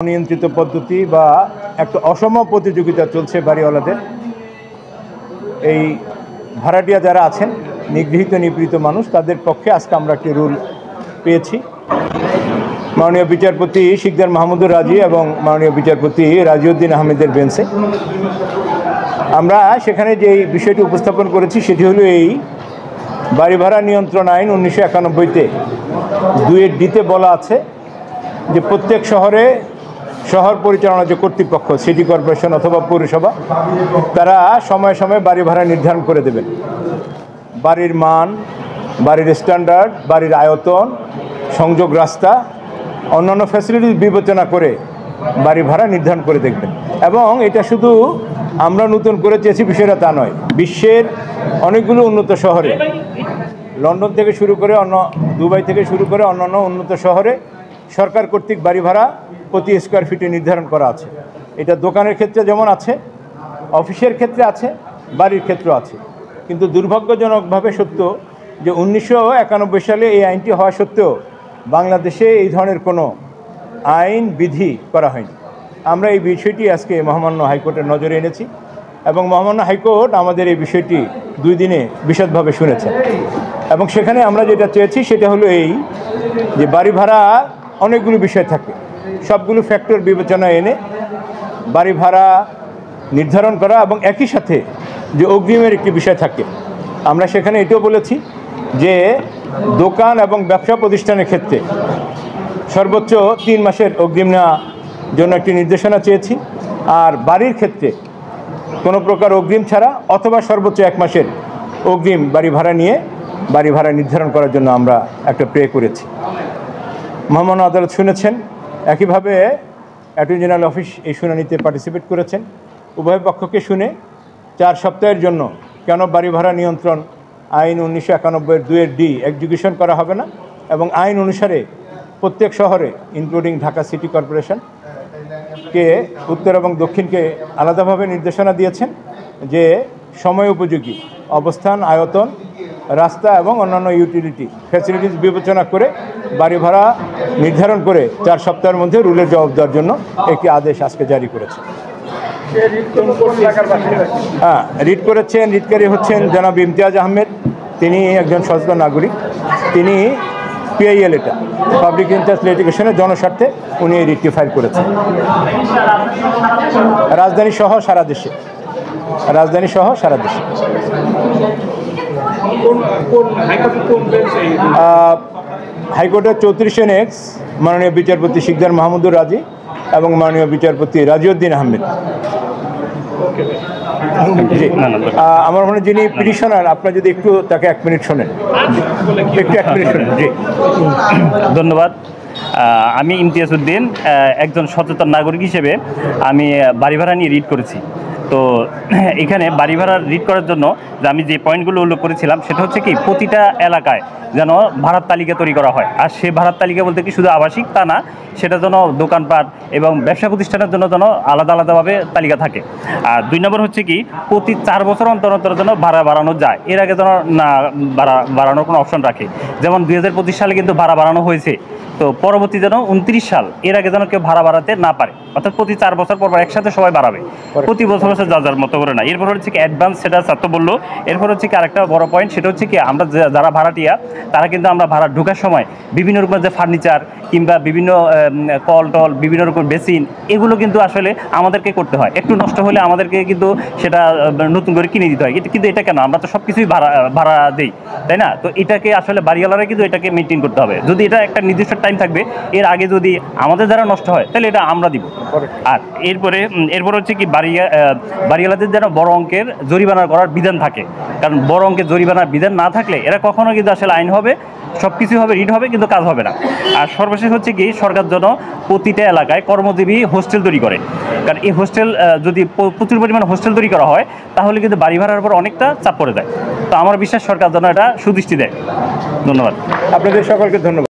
নিয়ন্ত্রিত পদ্ধতি বা একটা অসম প্রতিযোগিতা চলছে বাড়িওয়ালাদের। এই ভাড়াটিয়া যারা আছেন, নিগৃহীত নিপীড়িত মানুষ, তাদের পক্ষে আজকে আমরা একটি রুল পেয়েছি। মাননীয় বিচারপতি শিকদার মাহমুদুর রাজি এবং মাননীয় বিচারপতি রাজিউদ্দিন আহমেদের বেঞ্চে আমরা সেখানে যে বিষয়টি উপস্থাপন করেছি সেটি হলো এই বাড়ি ভাড়া নিয়ন্ত্রণ আইন 1991-তে 2-তে বলা আছে যে প্রত্যেক শহরে শহর পরিচালনা যে কর্তৃপক্ষ, সিটি কর্পোরেশন অথবা পৌরসভা, তারা সময়ে সময়ে বাড়ি ভাড়া নির্ধারণ করে দেবেন। বাড়ির মান, বাড়ির স্ট্যান্ডার্ড, বাড়ির আয়তন, সংযোগ রাস্তা, অন্যান্য ফ্যাসিলিটিস বিবেচনা করে বাড়ি ভাড়া নির্ধারণ করে দেখবেন। এবং এটা শুধু আমরা নতুন করে চেয়েছি বিষয়টা তা নয়, বিশ্বের অনেকগুলো উন্নত শহরে, লন্ডন থেকে শুরু করে দুবাই থেকে শুরু করে অন্যান্য উন্নত শহরে সরকার কর্তৃক বাড়ি ভাড়া প্রতি স্কোয়ার ফিটে নির্ধারণ করা আছে। এটা দোকানের ক্ষেত্রে যেমন আছে, অফিসের ক্ষেত্রে আছে, বাড়ির ক্ষেত্রেও আছে। কিন্তু দুর্ভাগ্যজনকভাবে সত্য যে 1991 সালে এই আইনটি হওয়া সত্ত্বেও বাংলাদেশে এই ধরনের কোনো আইন বিধি করা হয়নি। আমরা এই বিষয়টি আজকে মহামান্য হাইকোর্টের নজরে এনেছি এবং মহামান্য হাইকোর্ট আমাদের এই বিষয়টি 2 দিনে বিশদভাবে শুনেছেন। এবং সেখানে আমরা যেটা চেয়েছি সেটা হলো এই যে বাড়ি ভাড়া অনেকগুলো বিষয় থাকে, সবগুলো ফ্যাক্টর বিবেচনায় এনে বাড়ি ভাড়া নির্ধারণ করা এবং একই সাথে যে অগ্রিমের একটি বিষয় থাকে। আমরা সেখানে এটাও বলেছি যে দোকান এবং ব্যবসা প্রতিষ্ঠানের ক্ষেত্রে সর্বোচ্চ 3 মাসের অগ্রিম নেওয়ার জন্য একটি নির্দেশনা চেয়েছি। আর বাড়ির ক্ষেত্রে কোনো প্রকার অগ্রিম ছাড়া অথবা সর্বোচ্চ 1 মাসের অগ্রিম বাড়ি ভাড়া নিয়ে বাড়ি ভাড়া নির্ধারণ করার জন্য আমরা একটা প্রে করেছি। মহামান্য আদালত শুনেছেন। একইভাবে অ্যাটর্নি জেনারেল অফিস এই শুনানিতে পার্টিসিপেট করেছেন। উভয় পক্ষকে শুনে 4 সপ্তাহের জন্য কেন বাড়ি ভাড়া নিয়ন্ত্রণ আইন 1991-এর 2-D এক্সিকিউশন করা হবে না এবং আইন অনুসারে প্রত্যেক শহরে ইনক্লুডিং ঢাকা সিটি কর্পোরেশনকে উত্তর এবং দক্ষিণকে আলাদাভাবে নির্দেশনা দিয়েছেন যে সময় উপযোগী অবস্থান, আয়তন, রাস্তা এবং অন্যান্য ইউটিলিটি ফ্যাসিলিটিস বিবেচনা করে বাড়ি ভাড়া নির্ধারণ করে 4 সপ্তাহের মধ্যে রুলের জবাব দেওয়ার জন্য একটি আদেশ আজকে জারি করেছে। হ্যাঁ, রিট করেছেন, রিটকারী হচ্ছেন জনাব ইমতিয়াজ আহমেদ। তিনি একজন সচেতন নাগরিক। তিনি PIL, এটা পাবলিক ইন্টারেস্ট লিটিগেশনের জনস্বার্থে উনি এই রিটটি ফাইল করেছেন। রাজধানী সহ সারা দেশে হাইকোর্টের 34 মাননীয় বিচারপতি শিকদার মাহমুদুর রাজি এবং মাননীয় বিচারপতি রাজিউদ্দিন আহমেদ। জি, আমার মনে যিনি পিটিশনার, আপনার যদি একটু তাকে 1 মিনিট শোনেন, একটু 1 মিনিট শোনেন। জি, ধন্যবাদ। আমি ইমতিয়াজ উদ্দিন, একজন সচেতন নাগরিক হিসেবে আমি বাড়ি ভাড়া নিয়ে রিড করেছি। তো এখানে বাড়ি ভাড়া রিড করার জন্য আমি যে পয়েন্টগুলো উল্লেখ করেছিলাম সেটা হচ্ছে কি, প্রতিটা এলাকায় যেন ভাড়ার তালিকা তৈরি করা হয়। আর সেই ভাড়ার তালিকা বলতে কি শুধু আবাসিক তা না, সেটা যেন দোকানপাট এবং ব্যবসা প্রতিষ্ঠানের জন্য যেন আলাদা আলাদাভাবে তালিকা থাকে। আর 2 নম্বর হচ্ছে কি, প্রতি 4 বছর অন্তর অন্তর যেন ভাড়া বাড়ানো যায়, এর আগে যেন না বাড়ানোর কোনো অপশন রাখে। যেমন 2025 সালে কিন্তু ভাড়া বাড়ানো হয়েছে, তো পরবর্তী যেন 29 সাল এর আগে যেন কেউ ভাড়া বাড়াতে না পারে। অর্থাৎ প্রতি 4 বছর পর একসাথে সবাই বাড়াবে, প্রতি বছর যার মতো করে না। এরপর হচ্ছে কি অ্যাডভান্স, সেটা ছাত্র বললো। এরপর হচ্ছে কি আরেকটা বড় পয়েন্ট, সেটা হচ্ছে কি আমরা যারা ভাড়াটিয়া তারা কিন্তু আমরা ভাড়া ঢোকার সময় বিভিন্ন রকমের যে ফার্নিচার কিংবা বিভিন্ন কল টল, বিভিন্ন রকম বেসিন, এগুলো কিন্তু আসলে আমাদেরকে করতে হয়। একটু নষ্ট হলে আমাদেরকে কিন্তু সেটা নতুন করে কিনে দিতে হয়। কিন্তু এটা কেন, আমরা তো সব কিছুই ভাড়া দিই, তাই না? তো এটাকে আসলে বাড়িওয়ালারা কিন্তু এটাকে মেনটেন করতে হবে। যদি এটা একটা নির্দিষ্ট টাইম থাকবে, এর আগে যদি আমাদের দ্বারা নষ্ট হয় তাহলে এটা আমরা দিব। আর এরপর হচ্ছে কি বাড়িওয়ালাদের যেন বড় অঙ্কের জরিমানা করার বিধান থাকে, কারণ বড় অঙ্কের জরিমানার বিধান না থাকলে এরা কখনো কিন্তু আসলে আইন হবে, সব কিছু হবে, রিড হবে, কিন্তু কাজ হবে না। আর সর্বশেষ হচ্ছে কি, সরকার যেন প্রতিটা এলাকায় কর্মজীবী হোস্টেল তৈরি করে, কারণ এই হোস্টেল যদি প্রচুর পরিমাণে হোস্টেল তৈরি করা হয় তাহলে কিন্তু বাড়ি ভাড়ার উপর অনেকটা চাপ পড়ে যায়। তো আমার বিশ্বাস সরকার যেন এটা সুদৃষ্টি দেয়। ধন্যবাদ। আপনাদের সকলকে ধন্যবাদ।